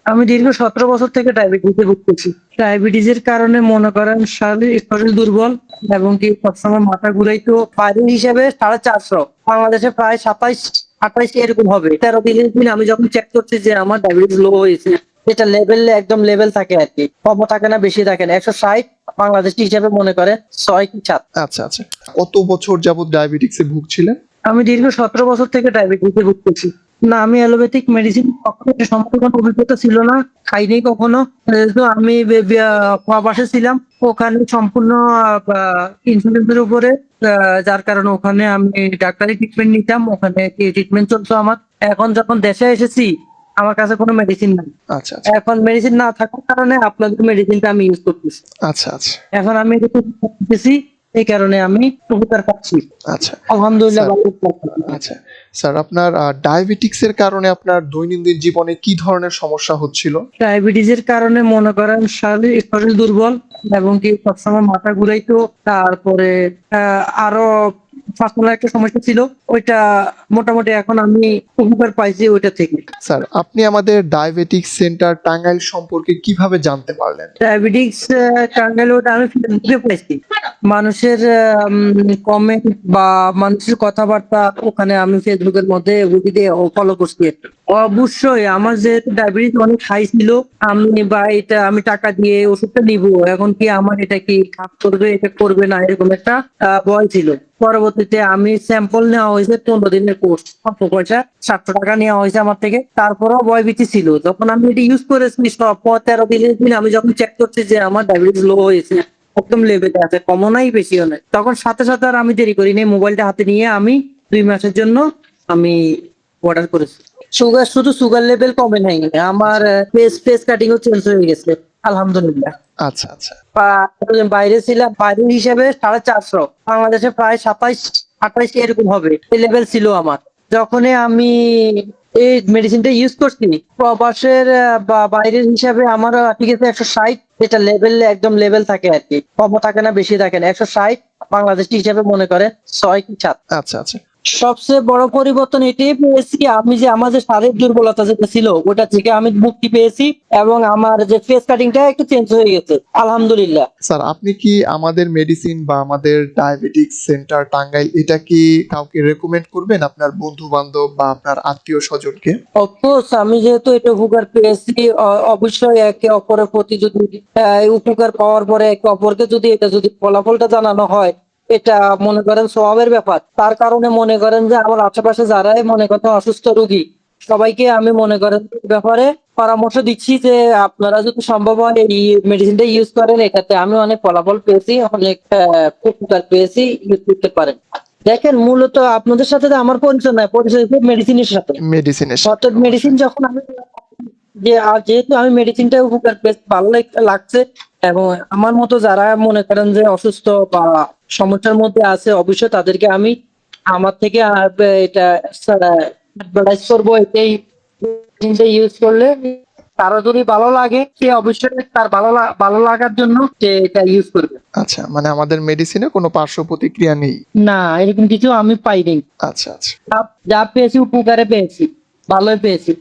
আমি দীর্ঘ ১৭ বছর থেকে ডায়াবেটিসে ভুগতেছি। ডায়াবেটিসের কারণে মনে করেন শরীর দুর্বল এবং কি সবসময় মাথা ঘুরাইতো। বাইরের হিসাবে ৪৫০। বাংলাদেশে প্রায় ২৭-২৮ এরকম হবে। ১৩ দিনের দিন আমি যখন চেক করছি যে আমার ডায়াবেটিস লো হয়েছে, এটা একদম লেভেল থাকে আরকি। কমও থাকে না, বেশি থাকে না। ১৬০ বাংলাদেশী হিসাবে মনে করেন ৬ কি ৭। আচ্ছা, আচ্ছা। কত বছর যাবৎ ডায়াবেটিকসে ভুগছিলেন? আমি দীর্ঘ ১৭ বছর থেকে ডায়াবেটিসে ভুগতেছি। না, আমি অ্যালোপ্যাথিক মেডিসিন কখনো সম্পর্কে কোনো অভিজ্ঞতা ছিল না। খাইনি কখনো। তো আমি বে বে প্রবাসে ছিলাম। ওখানে সম্পূর্ণ বা ইন্সুরেন্সের উপরে যার কারণে ওখানে আমি ডাক্তারি ট্রিটমেন্ট নিতাম। ওখানে কি ট্রিটমেন্ট চলতো আমার। এখন যখন দেশে এসেছি, আমার কাছে কোনো মেডিসিন নাই। আচ্ছা, আচ্ছা। এখন মেডিসিন না থাকার কারণে আপনাদের মেডিসিনটা আমি ইউজ করতেছি। আচ্ছা, আচ্ছা। এখন আমি এটা করতেছি, এই কারণে আমি উপকার পাচ্ছি। আচ্ছা। আলহামদুলিল্লাহ স্যার ভালো লাগছে। আচ্ছা। স্যার আপনার ডায়াবেটিকসের কারণে আপনার দৈনন্দিন জীবনে কি ধরনের সমস্যা হচ্ছিল? ডায়াবেটিসের কারণে মনে করেন শরীর দুর্বল এবং কি সবসময় মাথা ঘুরাইতো। তারপরে আরো পার্সোনাল একটা সমস্যা ছিল। ওইটা মোটামুটি এখন আমি উপকার পাইছি ওইটা থেকে। স্যার আপনি আমাদের ডায়াবেটিকস সেন্টার টাঙ্গাইল সম্পর্কে কিভাবে জানতে পারলেন? ডায়াবেটিকস টাঙ্গাইলে ওটা আমি ফেসবুকে পাইছি। মানুষের কমেন্ট বা মানুষের কথাবার্তা ওখানে আমি ফেসবুকের মধ্যে ওগুলি দিয়ে ফলো করছি। অবশ্যই আমার যেহেতু ডায়াবেটিস অনেক হাই ছিল, এটা আমি টাকা দিয়ে ওষুধটা নিবো। এখন কি আমার এটা কি কাজ করবে, এটা করবে না, এরকম একটা ভয় ছিল। পরবর্তীতে আমি স্যাম্পল নেওয়া হয়েছে ১৫ দিনের কোর্স। অল্প পয়সা ৭০০ টাকা নেওয়া হয়েছে আমার থেকে। তারপরেও ভয়ভীতি ছিল। যখন আমি এটা ইউজ করেছি ১৩ দিনের দিন আমি যখন চেক করছি যে আমার ডায়াবেটিস লো হয়েছে, একদম লেভেলে আছে, কমও নাই বেশিও নাই। তখন সাথে, সাথে আর আমি দেরি করিনি। মোবাইলটা হাতে নিয়ে আমি ২ মাসের জন্য আমি অর্ডার করেছি। শুধু সুগার লেভেল কমে নাই। আমার ফেস কাটিং ও চেঞ্জ হয়ে গেছে। আলহামদুলিল্লাহ। আচ্ছা, আচ্ছা। বাইরে ছিলাম, বাইরের হিসাবে ৪৫০। বাংলাদেশে প্রায় ২৭-২৮ এরকম হবে। এই লেভেল ছিল আমার। যখনই আমি এই মেডিসিনটা ইউজ করছি, প্রবাসের বা বাইরের হিসাবে আমার ঠিক আছে ১৬০, এটা একদম লেভেল থাকে আরকি। কমও থাকে না, বেশি থাকে না। ১৬০ বাংলাদেশী হিসাবে মনে করেন ৬ কি ৭। আচ্ছা, আচ্ছা। সবচেয়ে বড় পরিবর্তন এটাই পেয়েছি, আমি যে আমার যে শারীরিক দুর্বলতা যেটা ছিল ওটা থেকে আমি মুক্তি পেয়েছি এবং আমার যে ফেস কাটিংটা একটু চেঞ্জ হয়ে গেছে। আলহামদুলিল্লাহ। স্যার আপনি কি আমাদের মেডিসিন বা আমাদের ডায়াবেটিকস সেন্টার টাঙ্গাইল এটা কি কাউকে রেকমেন্ড করবেন আপনার বন্ধু-বান্ধব বা আপনার আত্মীয়-স্বজনকে? অফকোর্স আমি যেহেতু এটা উপকার পেয়েছি, অবশ্যই একে অপরের প্রতি যদি উপকার পাওয়ার পরে একে অপরকে যদি ফলাফলটা জানানো হয়, এটা মনে করেন সওয়াবের ব্যাপার। তার কারণে মনে করেন যে আমার আশেপাশে যারাই মনে করেন অসুস্থ রোগী, সবাইকে আমি মনে করেন এই ব্যাপারে পরামর্শ দিচ্ছি যে আপনারা যদি সম্ভব হয় এই মেডিসিনটা ইউজ করেন। এটাতে আমি অনেক ফলাফল পেয়েছি, অনেক উপকার পেয়েছি। ইউজ করতে পারেন। দেখেন, মূলত আপনাদের সাথে তো আমার পরিচয় নাই, পরিচয় মেডিসিনের সাথে। মেডিসিনের সাথে অর্থাৎ মেডিসিন অবশ্যই। যখন আমি যেহেতু আমি মেডিসিনটা উপকার বেশ ভালো লাগছে এবং আমার মতো যারা মনে করেন যে অসুস্থ বা সমস্যার মধ্যে আছে, অবশ্যই তাদেরকে আমি আমার থেকে এটা অ্যাডভার্টাইজ করবো। এটাই মেডিসিনটা ইউজ করলে কারো যদি ভালো লাগে, সে অবশ্যই তার ভালো লাগার জন্য সে এটা ইউজ করবে। আচ্ছা, মানে আমাদের মেডিসিনে কোনো পার্শ্ব প্রতিক্রিয়া নেই। না, এরকম কিছু আমি পাইনি। আচ্ছা, আচ্ছা। যা পেয়েছি উপকারে পেয়েছি, ভালোই পেয়েছি।